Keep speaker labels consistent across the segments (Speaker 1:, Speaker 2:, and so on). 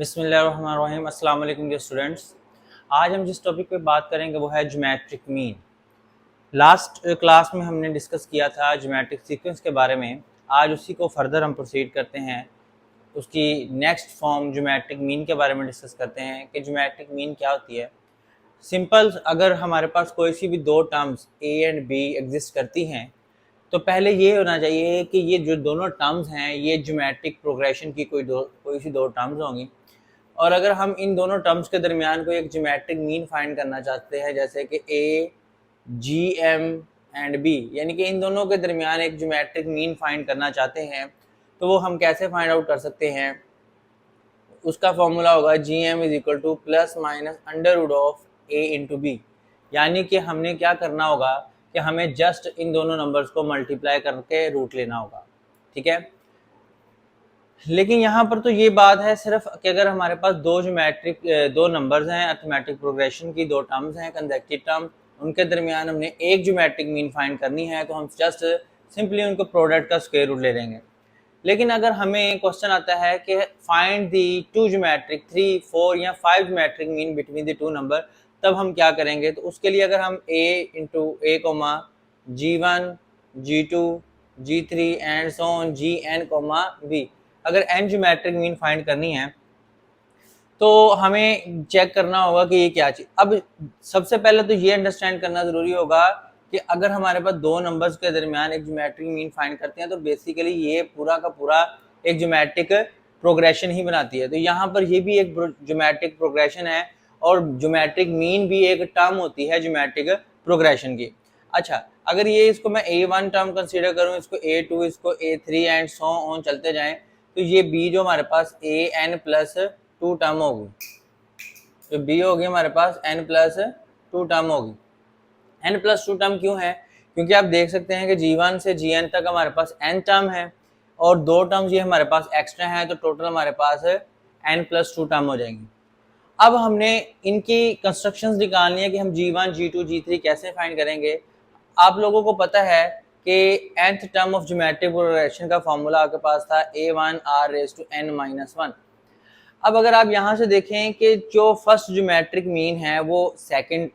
Speaker 1: बिस्मिल्लाहिर्रहमानिर्रहीम। अस्सलाम वालेकुम डियर स्टूडेंट्स। आज हम जिस टॉपिक पे बात करेंगे वो है ज्योमेट्रिक मीन। लास्ट क्लास में हमने डिस्कस किया था ज्योमेट्रिक सीक्वेंस के बारे में। आज उसी को फर्दर हम प्रोसीड करते हैं, उसकी नेक्स्ट फॉर्म ज्योमेट्रिक मीन के बारे में डिस्कस करते हैं कि ज्योमेट्रिक मीन क्या होती है। सिंपल, अगर हमारे पास कोई सी भी दो terms A and be exist करती हैं तो पहले ये होना चाहिए कि ये जो दोनों टर्म्स हैं ये ज्योमेट्रिक प्रोग्रेशन की कोई सी दो टर्म्स होंगी। और अगर हम इन दोनों टर्म्स के दरमियान कोई एक ज्योमेट्रिक मीन फाइंड करना चाहते हैं, जैसे कि ए जी एम एंड बी, यानी कि इन दोनों के दरमियान एक ज्योमेट्रिक मीन फाइंड करना चाहते हैं, तो वो हम कैसे फाइंड आउट कर सकते हैं। उसका फॉर्मूला होगा G M is equal to plus minus under root of A into B. यानी कि हमने क्या करना होगा कि हमें जस्ट इन दोनों नंबर्स को मल्टीप्लाई करके रूट लेना होगा, ठीक है। लेकिन यहाँ पर तो ये बात है सिर्फ कि अगर हमारे पास दो नंबर्स हैं, अर्थमेटिक प्रोग्रेशन की दो टर्म्स हैं, कंसेक्यूटिव टर्म, उनके दरमियान हमने एक ज्योमेट्रिक मीन फाइंड करनी है, तो हम जस्ट सिंपली उनको प्रोडक्ट का स्क्वायर रूट ले लेंगे। लेकिन अगर हमें क्वेश्चन आता है कि फाइंड दी टू ज्योमेट्रिक 3, 4 या 5 geometric mean between the two number, तब हम क्या करेंगे। तो उसके लिए अगर हम a comma G1, G2, G3 and so on Gn comma b, अगर n ज्योमेट्रिक मीन फाइंड करनी है तो हमें चेक करना होगा कि ये क्या चीज। अब सबसे पहले तो ये अंडरस्टैंड करना जरूरी होगा कि अगर हमारे पास दो नंबर्स के दरमियान एक ज्योमेट्रिक मीन फाइंड करते हैं तो बेसिकली ये पूरा का पूरा एक ज्योमेट्रिक प्रोग्रेशन ही बनाती है। तो यहाँ पर ये भी एक ज्योमेट्रिक प्रोग्रेशन है और ज्योमेट्रिक मीन भी एक टर्म होती है ज्योमेट्रिक प्रोग्रेशन की। अच्छा, अगर ये इसको मैं A1 टर्म कंसीडर करूँ, इसको A2, इसको A3 एंड सो ऑन चलते जाएं, तो ये B जो हमारे पास n+2 टर्म होगी, तो B होगी हमारे पास n+2 टर्म होगी। n+2 टर्म क्यों है? क्योंकि आप देख सकते हैं कि G1 से Gn तक हमारे पास n टर्म है और दो टर्म्स ये हमारे पास एक्स्ट्रा हैं, तो टोटल हमारे पास n+2 टर्म हो जाएंगी। अब हमने इनकी कंस्ट्रक्शंस निकालनी है कि हम G1, G2, G3 कैसे फाइंड करेंगे। आप लोगों को पता है कि nth term of geometric progression का फॉर्मूला आपके पास था A1 r⁻n−1। अब अगर आप यहाँ से देखें कि जो फर्स्ट ज्योमेट्रिक मीन है वो सेकंड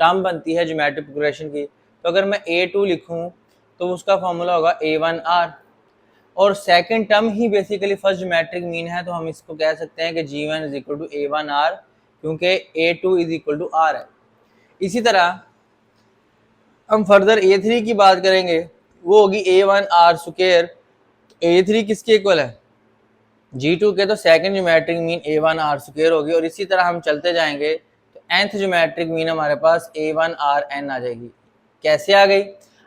Speaker 1: टर्म बनती है ज्योमेट्रिक प्रोग्रेशन की, तो अगर मैं A2 लिखूँ तो उसका फॉर्मूला होगा A1 r, और सेकंड टर्म ही बेसिकली फर्स्ट ज्योमेट्रिक मीन है, तो हम इसको कह सकते हैं कि G1 is equal to A1 r, क्योंकि A2 is equal to r है। इसी तरह हम फर्दर A3 की बात करेंगे, वो होगी A1 r स्क्वायर। A3 किसके इक्वल है? G2 के, तो second geometric mean A1 r square होगी। और इसी तरह हम चलते जाएंगे तो nth ज्योमेट्रिक मीन हमारे पास A1 r n आ जाएगी। कैसे आ गई?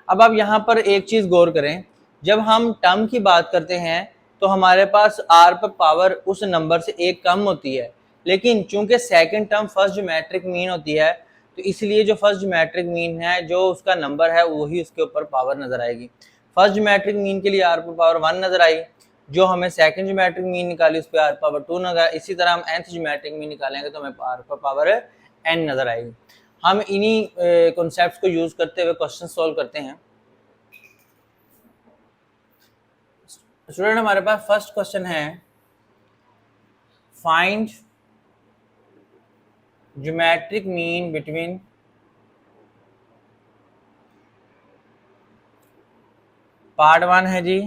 Speaker 1: अब आप यहाँ पर एक चीज गौर करें, जब हम टर्म की बात करते हैं तो हमारे पास r पर पावर उस नंबर से एक कम होती है, लेकिन चूंकि second term first geometric mean होती है तो इसलिए जो फर्स्ट ज्योमेट्रिक मीन है जो उसका नंबर है वही उसके ऊपर पावर नजर आएगी। फर्स्ट ज्योमेट्रिक मीन के लिए r पर पावर 1 नजर आई, जो हमें सेकंड ज्योमेट्रिक मीन निकाली उस पर r पावर 2 नजर आई। इसी तरह हम nth ज्योमेट्रिक मीन निकालेंगे तो हमें r पर पावर n नजर आएगी। हम इन्हीं कॉन्सेप्ट्स को यूज करते हुए क्वेश्चन सॉल्व करते हैं। स्टूडेंट, हमारे पास फर्स्ट क्वेश्चन है, find geometric mean between part 1 है जी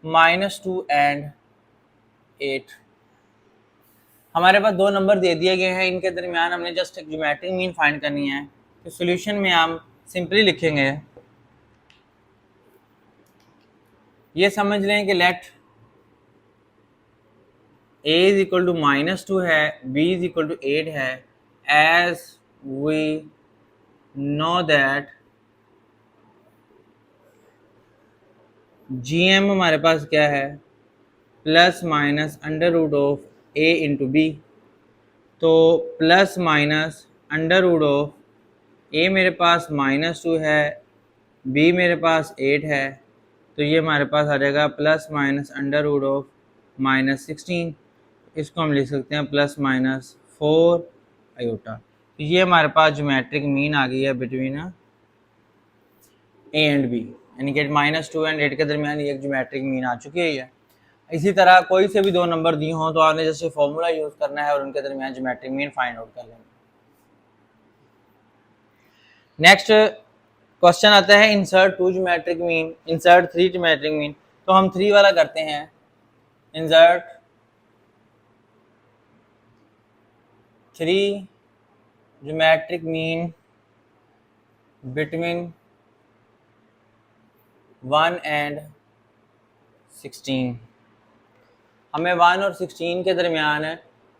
Speaker 1: -2 एंड 8। हमारे पास दो नंबर दे दिए गए हैं, इनके दरमियान हमने जस्ट एक ज्योमेट्रिक मीन फाइंड करनी है। तो सॉल्यूशन में हम सिंपली लिखेंगे, ये समझ लें कि let a is equal to -2 है, b इज इक्वल टू 8 है, as we know that gm हमारे पास क्या है, plus minus under root of a into b. तो plus minus under root of a मेरे पास -2 है, b मेरे पास 8 है, तो ये हमारे पास आ जाएगा plus minus under root of -16। इसको हम लिख सकते हैं प्लस माइनस 4 आयोटा। तो ये हमारे पास ज्योमेट्रिक मीन आ गई है बिटवीन ए एंड बी, यानी कि -2 एंड 8 के दरमियान ये एक ज्योमेट्रिक मीन आ चुकी है। इसी तरह कोई से भी दो नंबर दिए हों तो आपने जैसे फॉर्मूला यूज करना है और उनके दरमियान ज्योमेट्रिक मीन फाइंड आउट कर लेना। नेक्स्ट क्वेश्चन आता है insert two geometric mean, insert three geometric mean. तो हम थ्री वाला करते हैं, insert three geometric mean between 1 and 16। हमें 1 और 16 के दरमियान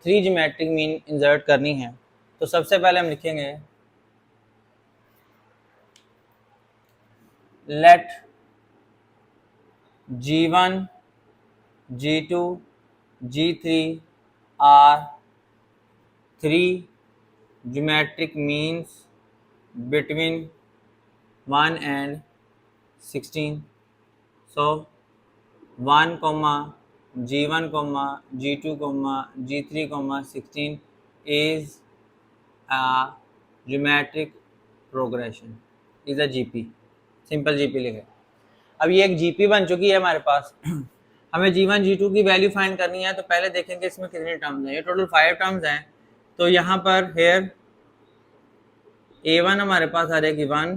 Speaker 1: थ्री ज्योमेट्रिक मीन इंसर्ट करनी है। तो सबसे पहले हम लिखेंगे late G1, G2, G3 are three geometric means between 1 and 16. So 1, G1, G2, G3, 16 is a geometric progression, is a GP, simple GP लिखे। अब ये एक GP बन चुकी है हमारे पास। हमें G1, G2 की वैल्यू फाइंड करनी है। तो पहले देखेंगे इसमें कितने टर्म्स हैं। ये टोटल 5 टर्म्स हैं। तो यहाँ पर हेयर A1 हमारे पास आ जाएगी 1,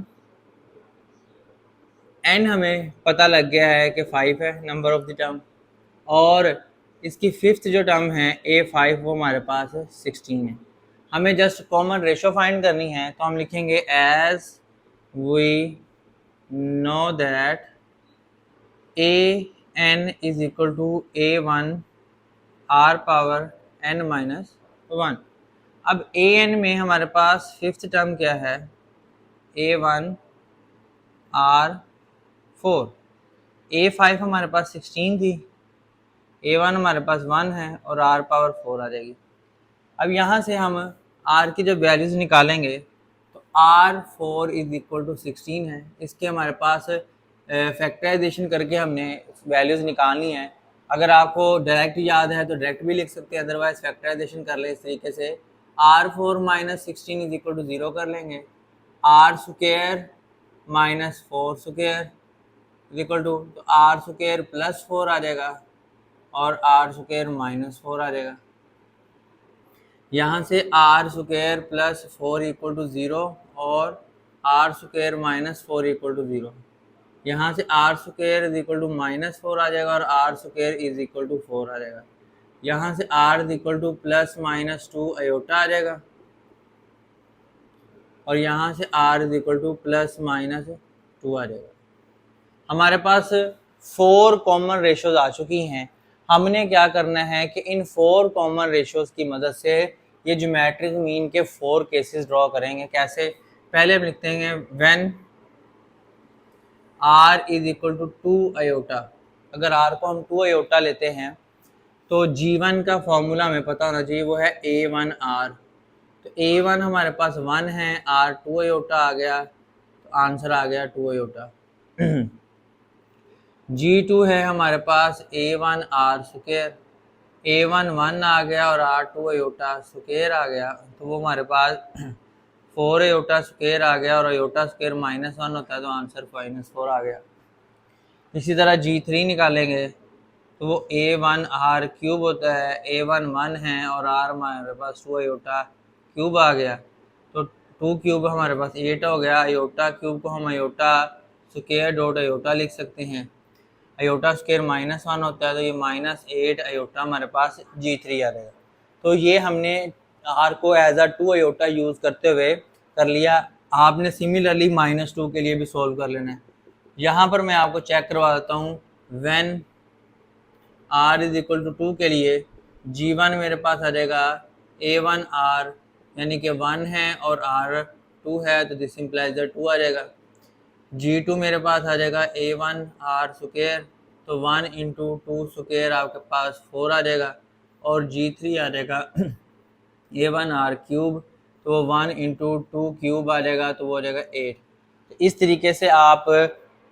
Speaker 1: N हमें पता लग गया है कि 5 है नंबर ऑफ द टर्म, और इसकी फिफ्थ जो टर्म है A5 वो हमारे पास 16 है। हमें जस्ट कॉमन रेशो फाइंड करनी है। तो हम लिखेंगे as we know that an is equal to a1 r power n minus 1। अब an में हमारे पास फिफ्थ टर्म क्या है, a1 r4, a5 हमारे पास 16 थी, a1 हमारे पास 1 है और r पावर 4 आ जाएगी। अब यहाँ से हम r की जब वैल्यूज निकालेंगे तो r4 इज इक्वल टू 16 है। इसके हमारे पास फैक्टराइजेशन करके हमने वैल्यूज निकालनी है। अगर आपको डायरेक्ट याद है तो डायरेक्ट भी लिख सकते हैं, अदरवाइज फैक्टराइजेशन कर ले इस तरीके से, r4 minus 16 is equal to 0 कर लेंगे, r square minus 4 square is equal to, तो r स्क्वायर प्लस 4 आ जाएगा और r स्क्वायर माइनस 4 आ जाएगा। यहाँ से r square plus 4 equal to 0 और r square minus 4 equal to 0। यहाँ से r square is equal to minus 4 आ जाएगा और r square is equal to 4 आ जाएगा। यहाँ से r is equal to plus minus 2 iota आ जाएगा और यहाँ से r is equal to plus minus 2 आ जाएगा। हमारे पास 4 कॉमन रेशोज आ चुकी हैं। हमने क्या करना है कि इन 4 कॉमन रेशोज की मदद से ये ज्योमेट्रिक मीन के 4 केसेस ड्रॉ करेंगे। कैसे, पहले हम लिखते हैं when r is equal to 2 iota. अगर r को हम 2 आयोटा लेते हैं तो G1 का फॉर्मूला हमें पता होना चाहिए, वो है A1R। तो A1 हमारे पास 1 है, R 2 आयोटा आ गया, तो आंसर आ गया 2 आयोटा। G2 है हमारे पास A1 R स्क्वायर, A1 1 आ गया और R 2 आयोटा स्क्वायर आ गया, तो वो हमारे पास 4 आयोटा स्क्वायर आ गया और आयोटा स्क्वायर माइनस 1 होता है, तो आंसर माइनस 4 आ गया। इसी तरह G3 निकालेंगे तो वो A1 R क्यूब होता है, A1 1 है और R हमारे पास 2 आयोटा क्यूब आ गया, तो 2 क्यूब हमारे पास 8 हो गया। आयोटा क्यूब को हम आयोटा स्क्वायर डॉट आयोटा लिख सकते हैं। आयोटा स्क्वायर माइनस 1 होता है, तो ये माइनस 8 आयोटा हमारे पास G3 आ जाएगा। तो ये हमने R को एज अ 2 आयोटा यूज़ करते हुए कर लिया। आपने सिमिलरली माइनस 2 के लिए भी सॉल्व कर लेना है। यहाँ पर मैं आपको चेक करवा देता हूँ। When R is equal to 2 के लिए G1 मेरे पास आ जाएगा A1 R, यानी कि 1 है और R 2 है, तो दिस इम्प्लाइज दैट 2 आ जाएगा। G2 मेरे पास आ जाएगा A1 R स्क्वायर, तो 1 इंटू 2 स्क्वायर आपके पास 4 आ जाएगा और G3 आ जाएगा A1 R क्यूब, तो 1 इंटू 2 क्यूब आ जाएगा, तो वो हो जाएगा 8। तो इस तरीके से आप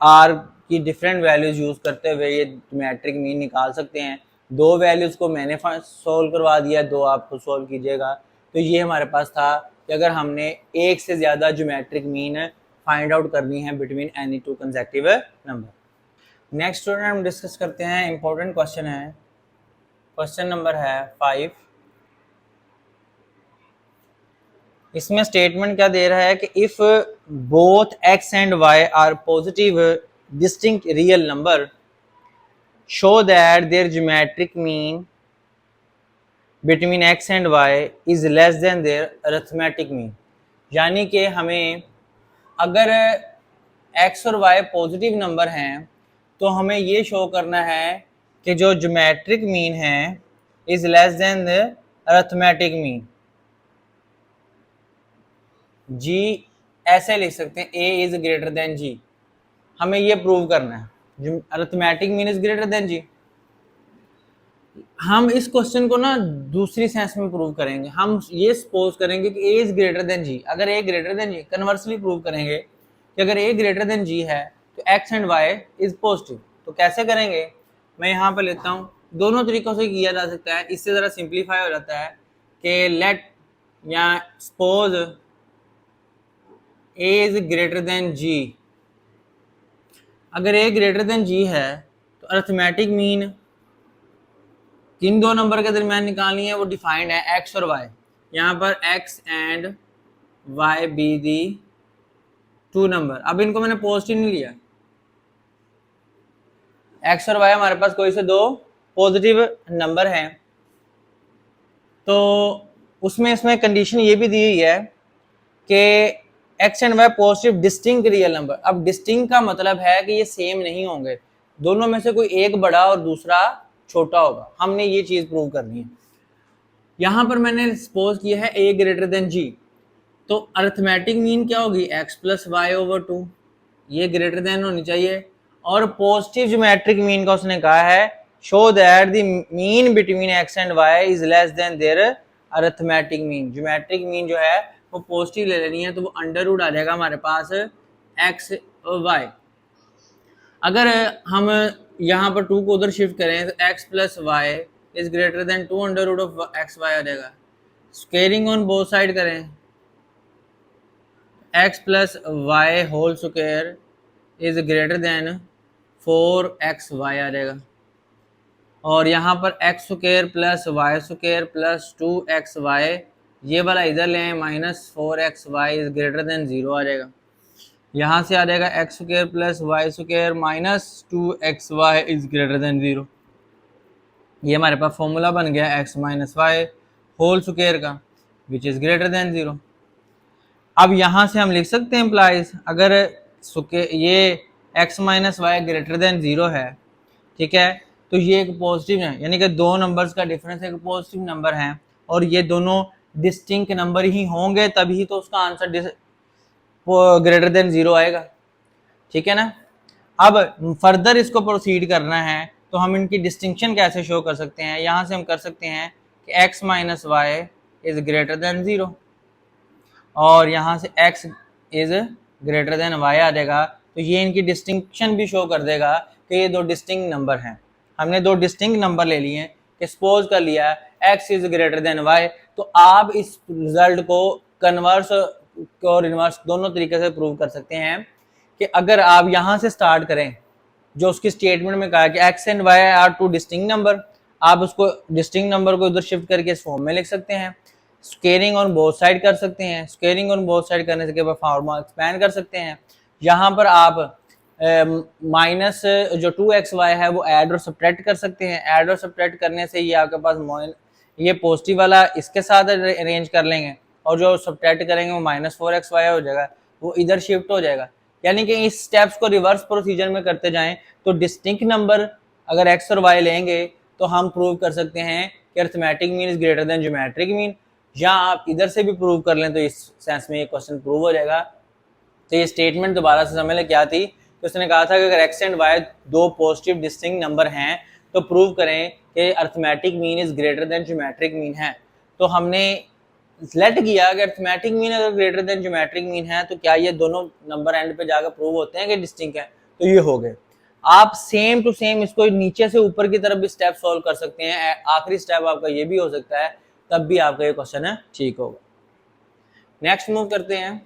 Speaker 1: R की डिफरेंट वैल्यूज़ यूज़ करते हुए ये ज्योमेट्रिक मीन निकाल सकते हैं। 2 वैल्यूज़ को मैंने सोल्व करवा दिया, 2 आप खुद सोल्व कीजिएगा। तो ये हमारे पास था कि अगर हमने एक से ज़्यादा ज्योमेट्रिक मीन फाइंड आउट करनी है between any 2 consecutive number. Next student हम डिस्कस करते हैं, इंपॉर्टेंट क्वेश्चन है, क्वेश्चन नंबर है 5। इसमें स्टेटमेंट क्या दे रहा है कि if both x and y are positive distinct real number show that their geometric mean between x and y is less than their arithmetic mean. यानी कि हमें अगर x और y पॉजिटिव नंबर हैं तो हमें ये शो करना है कि जो ज्योमेट्रिक मीन है is less than the arithmetic mean. G ऐसे लिख सकते हैं, a is greater than G. हमें ये प्रूव करना है arithmetic mean is greater than G. हम इस क्वेश्चन को ना दूसरी सेंस में प्रूव करेंगे। हम ये सपोज करेंगे कि a is greater than G. अगर a greater than G, conversely prove करेंगे कि अगर a ग्रेटर देन जी है तो x and y is positive. तो कैसे करेंगे, मैं यहाँ पर लेता हूँ, दोनों तरीकों से किया जा सकता है। इससे ज़रा सिंप्लीफाई हो जाता है कि लेट या suppose a is greater than g। अगर a ग्रेटर देन g है तो अरिथमेटिक मीन किन दो नंबर के दरमियान निकालनी है, वो डिफाइंड है x और y। यहाँ पर x and y be the two number. अब इनको मैंने पॉजिटिव नहीं लिया, x और y हमारे पास कोई से दो पॉजिटिव नंबर हैं, तो उसमें इसमें कंडीशन ये भी दी हुई है कि x and y positive distinct real number. अब डिस्टिंक्ट का मतलब है कि ये सेम नहीं होंगे, दोनों में से कोई एक बड़ा और दूसरा छोटा होगा। हमने ये चीज प्रूव करनी है। यहां पर मैंने सपोज किया है a ग्रेटर देन g, तो अरिथमेटिक मीन क्या होगी x plus Y over two, ये ग्रेटर देन होनी चाहिए। और पॉजिटिव ज्योमेट्रिक मीन का उसने कहा है show that the mean between x and y is less than their arithmetic mean. Geometric mean जो है वो पॉजिटिव ले लेनी है, तो वो अंडर रूट आ जाएगा हमारे पास x और y। अगर हम यहाँ पर 2 को उधर शिफ्ट करें तो x plus y is greater than 2 under root of x y आ जाएगा। स्क्वेयरिंग ऑन बोथ साइड करें, x plus y whole square is greater than 4xy आ जाएगा। और यहाँ पर x square plus y square plus 2xy, ये वाला इधर लें, minus 4xy is greater than 0 आ जाएगा। यहाँ से आ जाएगा x square plus y square minus 2xy is greater than 0। ये हमारे पास फॉर्मूला बन गया x minus Y whole square का, विच इज ग्रेटर देन 0। अब यहाँ से हम लिख सकते हैं इम्प्लाइज, अगर ये x minus Y greater than 0 है, ठीक है, तो ये एक पॉजिटिव है, यानी कि दो नंबर्स का डिफरेंस एक पॉजिटिव नंबर है और ये दोनों डिस्टिंक्ट नंबर ही होंगे, तभी तो उसका आंसर ग्रेटर देन 0 आएगा। ठीक है ना। अब फर्दर इसको प्रोसीड करना है तो हम इनकी डिस्टिंक्शन कैसे शो कर सकते हैं, यहाँ से हम कर सकते हैं कि x minus Y is greater than 0 और यहाँ से x is greater than y आ जाएगा। तो ये इनकी डिस्टिंक्शन भी शो कर देगा कि ये दो डिस्टिंक्ट नंबर हैं। हमने दो डिस्टिंक्ट नंबर ले लिए कि सपोज कर लिया x is greater than y, तो आप इस रिजल्ट को कन्वर्स और इनवर्स दोनों तरीके से प्रूव कर सकते हैं कि अगर आप यहाँ से स्टार्ट करें, जो उसकी स्टेटमेंट में कहा कि x and y are two distinct number, आप उसको डिस्टिंक्ट नंबर को उधर शिफ्ट करके इस फॉर्म में लिख सकते हैं। स्क्वेयरिंग ऑन बोथ साइड कर सकते हैं, स्क्वेयरिंग ऑन बोथ साइड करने के बाद फॉर्मूला एक्सपेंड कर सकते हैं। यहाँ पर आप माइनस जो 2xy है वो ऐड और सब्ट्रैक्ट कर सकते हैं। ऐड और सब्ट्रैक्ट करने से ये आपके पास ये पॉजिटिव वाला इसके साथ अरेंज कर लेंगे और जो सब्ट्रैक्ट करेंगे वो माइनस 4xy हो जाएगा, वो इधर शिफ्ट हो जाएगा। यानी कि इस स्टेप्स को रिवर्स प्रोसीजर में करते जाएं तो डिस्टिंक्ट नंबर अगर x और y लेंगे तो हम प्रूव कर सकते हैं कि arithmetic mean is greater then geometric mean, या आप इधर से भी प्रूव कर लें तो इस सेंस में ये क्वेश्चन प्रूव हो जाएगा। तो ये स्टेटमेंट दोबारा से समझ लें क्या थी। तो उसने कहा था कि अगर x एंड y दो पॉजिटिव डिस्टिंक्ट नंबर हैं तो प्रूव करें कि arithmetic mean is greater then geometric mean है। तो हमने लेट किया कि अरिथमेटिक मीन अगर ग्रेटर देन ज्योमेट्रिक मीन है तो क्या ये दोनों नंबर एंड पे जाकर प्रूव होते हैं कि डिस्टिंक्ट है, तो ये हो गए। आप सेम टू सेम इसको नीचे से ऊपर की तरफ भी स्टेप सॉल्व कर सकते हैं। आखिरी स्टेप आपका ये भी हो सकता है, तब भी आपका ये क्वेश्चन है ठीक होगा। नेक्स्ट मूव करते हैं।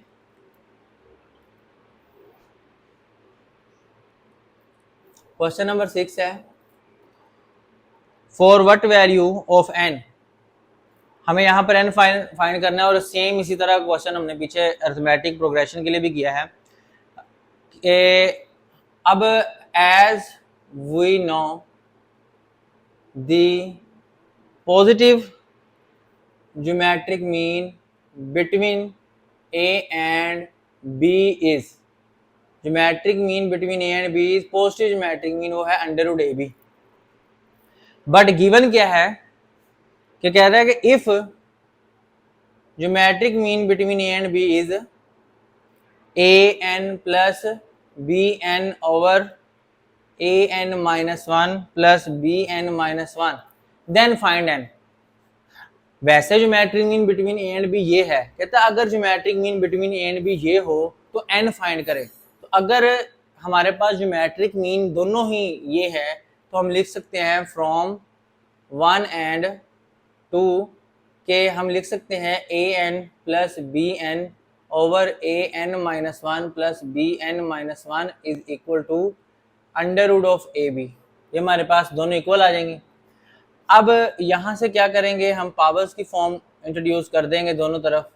Speaker 1: क्वेश्चन नंबर 6 है, for what value of N, हमें यहाँ पर एन फाइंड करना है। और सेम इसी तरह क्वेश्चन हमने पीछे अरिथमेटिक प्रोग्रेशन के लिए भी किया है। अब as we know the positive geometric mean between A and B is, geometric mean between A and B is positive geometric mean वो है under root A B. But given क्या है कि कह रहा है कि if geometric mean between A and B is A N plus B N over A N minus one plus B N minus one, then find N. वैसे geometric mean between A and B ये है, कहता है अगर geometric mean between A and B ये हो तो N find करे। तो अगर हमारे पास ज्योमेट्रिक मीन दोनों ही ये है तो हम लिख सकते हैं फ्रॉम 1 एंड 2 के हम लिख सकते हैं a N plus B N over A N minus one plus B N minus one is equal to under root of A b. ये हमारे पास दोनों इक्वल आ जाएंगे। अब यहां से क्या करेंगे, हम पावर्स की फॉर्म इंट्रोड्यूस कर देंगे दोनों तरफ,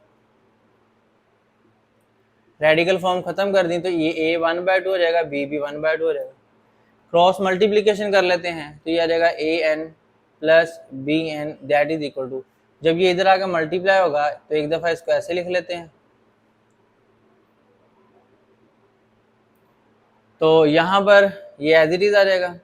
Speaker 1: रेडिकल फॉर्म खत्म कर दी तो ये a 1/2 हो जाएगा, b भी 1/2 हो जाएगा। क्रॉस मल्टीप्लीकेशन कर लेते हैं तो ये आ जाएगा a n plus B N that is equal to, जब ये इधर आकर मल्टीप्लाई होगा तो एक दफा इसको ऐसे लिख लेते हैं। तो यहाँ पर ये एज इट इज आ जाएगा।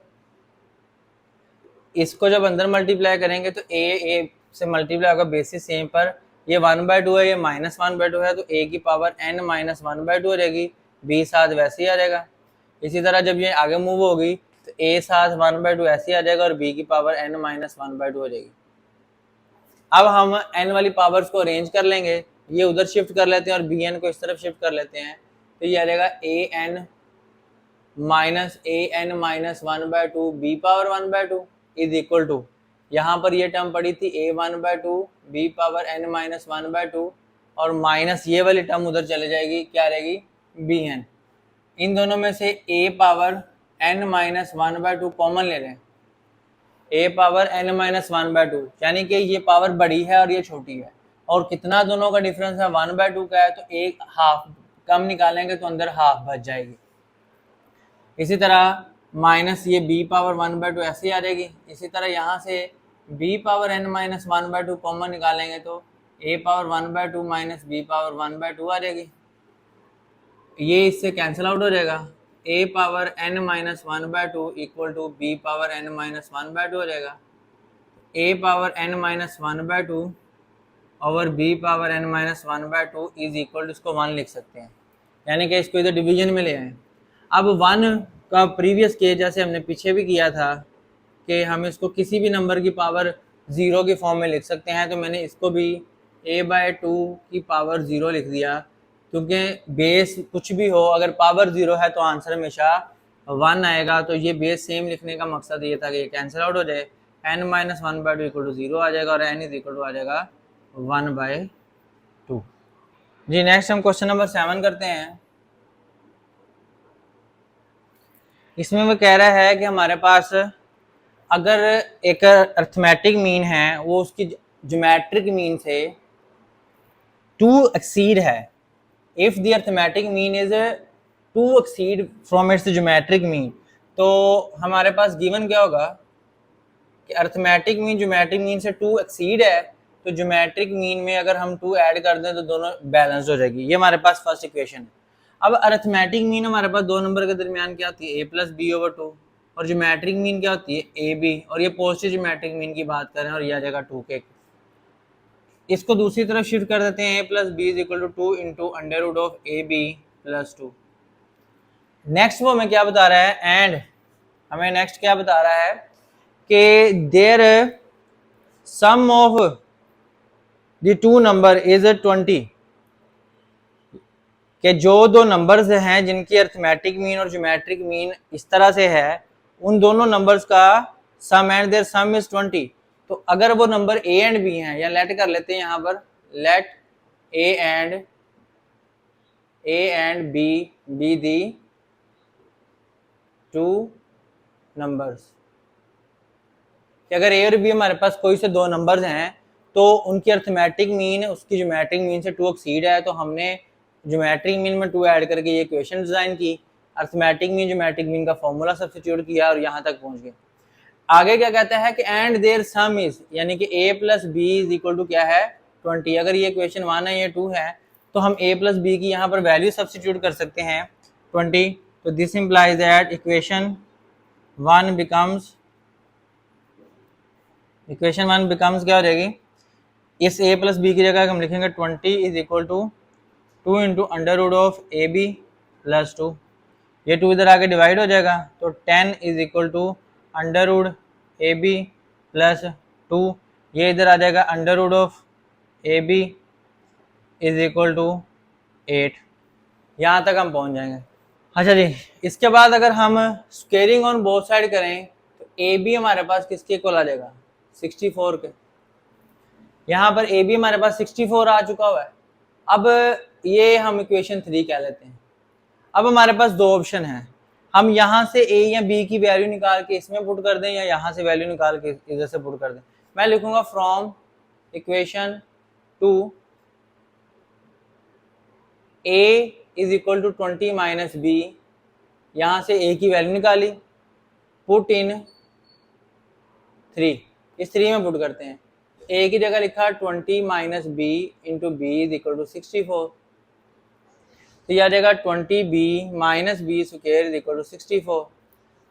Speaker 1: इसको जब अंदर मल्टीप्लाई करेंगे तो ए से मल्टीप्लाई होगा बेसिस सेम पर, ये 1/2 है, ये -1/2 है, तो a की पावर n माइनस 1/2 हो जाएगी, b साथ वैसे ही आ जाएगा। इसी तरह जब ये आगे मूव होगी तो a साथ 1/2 ऐसे ही आ जाएगा और b की पावर n माइनस 1/2 हो जाएगी। अब हम n वाली पावर्स को अरेंज कर लेंगे, ये उधर शिफ्ट कर लेते हैं और bn को इस तरफ शिफ्ट कर लेते हैं, तो ये आ जाएगा an minus an minus 1/2 b power 1/2 is equal to, यहाँ पर ये टर्म पड़ी थी a 1/2 b power n minus 1/2 और माइनस ये वाली टर्म उधर चले जाएगी, क्या रहेगी bn। इन दोनों में से a power n minus 1/2 common ले लें, a पावर n माइनस 1/2 यानी कि ये पावर बड़ी है और ये छोटी है, और कितना दोनों का डिफरेंस है 1/2 का है, तो एक हाफ कम निकालेंगे तो अंदर हाफ बच जाएगी। इसी तरह माइनस ये b पावर 1/2 ऐसे ही आ जाएगी। इसी तरह यहाँ से b power n minus 1/2 common निकालेंगे तो a power 1/2 minus b power 1/2 आ जाएगी, ये इससे कैंसिल आउट हो जाएगा। a power n minus 1/2 equal to b power n minus 1/2 हो जाएगा। a power n minus 1/2 over b power n minus 1/2 is equal to, इसको 1 लिख सकते हैं, यानी कि इसको इधर डिवीजन में ले आए। अब 1 का प्रीवियस केस जैसे हमने पीछे भी किया था कि हम इसको किसी भी नंबर की पावर 0 की फॉर्म में लिख सकते हैं, तो मैंने इसको भी a/2 की पावर 0 लिख दिया, क्योंकि बेस कुछ भी हो अगर पावर 0 है तो आंसर हमेशा 1 आएगा। तो ये बेस सेम लिखने का मकसद ये था कि ये कैंसिल आउट हो जाए, n माइनस 1/2 इक्वल टू 0 आ जाएगा और n इज इक्वल टू आ जाएगा 1/2। जी नेक्स्ट हम क्वेश्चन नंबर 7 करते हैं। इसमें वो कह रहा है कि हमारे पास अगर एक अरिथमेटिक मीन है वो उसकी ज्योमेट्रिक मीन से 2 एक्सीड है, if the arithmetic mean is 2 exceed from its geometric mean, तो हमारे पास गिवन क्या होगा कि अरिथमेटिक मीन ज्योमेट्रिक मीन से 2 एक्सीड है, तो ज्योमेट्रिक मीन में अगर हम 2 ऐड कर दें तो दोनों बैलेंस हो जाएगी। ये हमारे पास फर्स्ट इक्वेशन है। अब अरिथमेटिक मीन हमारे पास दो नंबर के दरमियान क्या होती है, a प्लस बी ओवर 2, और ज्योमेट्रिक मीन क्या होती है ए बी, और ये पॉजिटिव ज्योमेट्रिक मीन की बात करें और ये आ जाएगा 2 के। इसको दूसरी तरफ शिफ्ट कर देते हैं, a plus B is equal to 2 into under root of A B plus 2। Next वो हमें क्या बता रहा है, एंड हमें नेक्स्ट क्या बता रहा है कि their sum of the 2 number is 20, कि जो दो नंबर्स हैं जिनकी अरिथमेटिक मीन और ज्योमेट्रिक मीन इस तरह से है, उन दोनों नंबर्स का sum and their sum is 20। तो अगर वो नंबर a एंड b हैं, या लेट कर लेते हैं यहाँ पर, let a and b be the 2 numbers, कि अगर ए और बी हमारे पास कोई से दो नंबर्स हैं तो उनकी अर्थमेटिक मीन उसकी ज्योमेट्रिक मीन से 2 एक्सीड है, तो हमने ज्योमेट्रिक मीन में 2 ऐड करके ये इक्वेशन डिजाइन की, अर्थमेटिक मीन ज्योमेट्रिक मीन का फॉर्मूला सब्स्टिट्यूट किया और यहाँ तक पहुंच गए। आगे क्या कहता है कि एंड देयर सम इज, यानी कि a plus B is equal to क्या है 20। अगर ये इक्वेशन 1 है ये 2 है तो हम a प्लस बी की यहाँ पर वैल्यू सब्स्टिट्यूट कर सकते हैं 20। तो this implies that equation 1 becomes क्या हो जाएगी, इस a प्लस बी की जगह हम लिखेंगे 20 is equal to 2 into under root of A B plus 2, ये 2 इधर आके डिवाइड हो जाएगा तो 10 is equal to under root A B plus 2, ये इधर आ जाएगा under root of A B is equal to 8। यहाँ तक हम पहुँच जाएंगे। अच्छा जी, इसके बाद अगर हम स्क्वेयरिंग ऑन बोथ साइड करें तो ए बी हमारे पास किसके इक्वल आ जाएगा 64 के। यहाँ पर ए बी हमारे पास 64 आ चुका हुआ है। अब ये हम इक्वेशन 3 कह लेते हैं। अब हमारे पास दो ऑप्शन हैं, हम यहाँ से ए या बी की वैल्यू निकाल के इसमें पुट कर दें या यहाँ से वैल्यू निकाल के इधर से पुट कर दें। मैं लिखूंगा from equation 2 a is equal to 20 minus B, यहाँ से a की वैल्यू निकाली, पुट इन 3, इस 3 में पुट करते हैं। a की जगह लिखा 20 minus B into B is equal to 64, तो यह आ जाएगा 20b minus B square is equal to 64।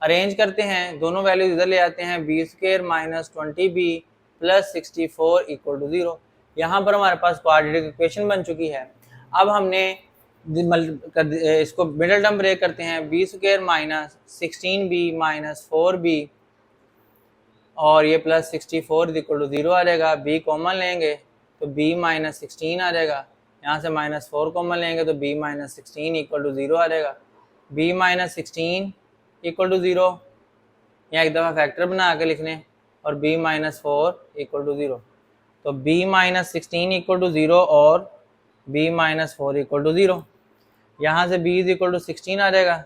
Speaker 1: Arrange करते हैं, दोनों वैल्यूज इधर ले आते हैं, B square minus 20b plus 64 equal to 0। यहाँ पर हमारे पास क्वाड्रेटिक इक्वेशन बन चुकी है। अब हमने इसको मिडिल टर्म ब्रेक करते हैं, B square minus 16b minus 4b और ये प्लस 64 इक्वल टू 0 आ जाएगा। b कॉमन लेंगे तो b माइनस 16 आ जाएगा, यहाँ से माइनस 4 कॉमन लेंगे तो b माइनस 16 इक्वल टू 0 आ जाएगा। b माइनस 16 इक्वल टू 0, यहाँ एक दफ़ा फैक्टर बना के लिखने, और b माइनस 4 इक्वल टू 0, तो b माइनस 16 इक्वल टू 0 और b माइनस 4 इक्वल टू 0। यहाँ से b इज इक्वल टू 16 आ जाएगा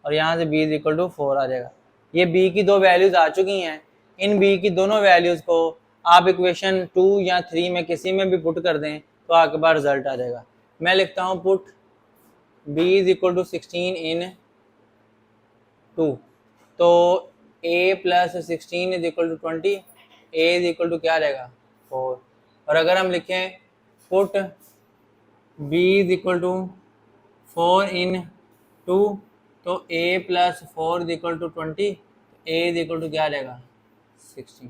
Speaker 1: और यहाँ से b इज इक्वल टू 4 आ जाएगा। ये b की दो वैल्यूज आ चुकी हैं। इन b की दोनों वैल्यूज को आप इक्वेशन 2 या 3 में किसी में भी पुट कर दें तो आपके पास रिजल्ट आ जाएगा। मैं लिखता हूँ put b is equal to 16 in 2, तो a plus 16 is equal to 20, a is equal to क्या आ जाएगा 4। और अगर हम लिखें put b is equal to 4 in 2, तो a plus 4 is equal to 20, a is equal to क्या आ जाएगा 16।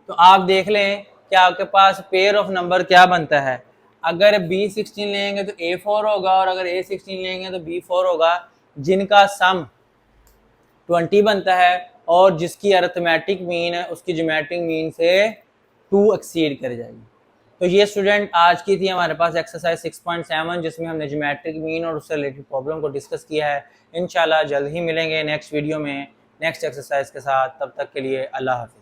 Speaker 1: तो आप देख लें कि आपके पास पेयर ऑफ नंबर क्या बनता है। अगर b16 लेंगे तो a4 होगा और अगर a16 लेंगे तो b4 होगा, जिनका सम 20 बनता है और जिसकी अरिथमेटिक मीन है उसकी ज्योमेट्रिक मीन से 2 एक्सीड कर जाएगी। तो ये स्टूडेंट आज की थी हमारे पास एक्सरसाइज 6.7, जिसमें हमने ज्योमेट्रिक मीन और उससे रिलेटेड प्रॉब्लम को डिस्कस किया है। इंशाल्लाह जल्द ही मिलेंगे नेक्स्ट वीडियो में नेक्स्ट एक्सरसाइज के साथ। तब तक के लिए अल्लाह हाफिज़।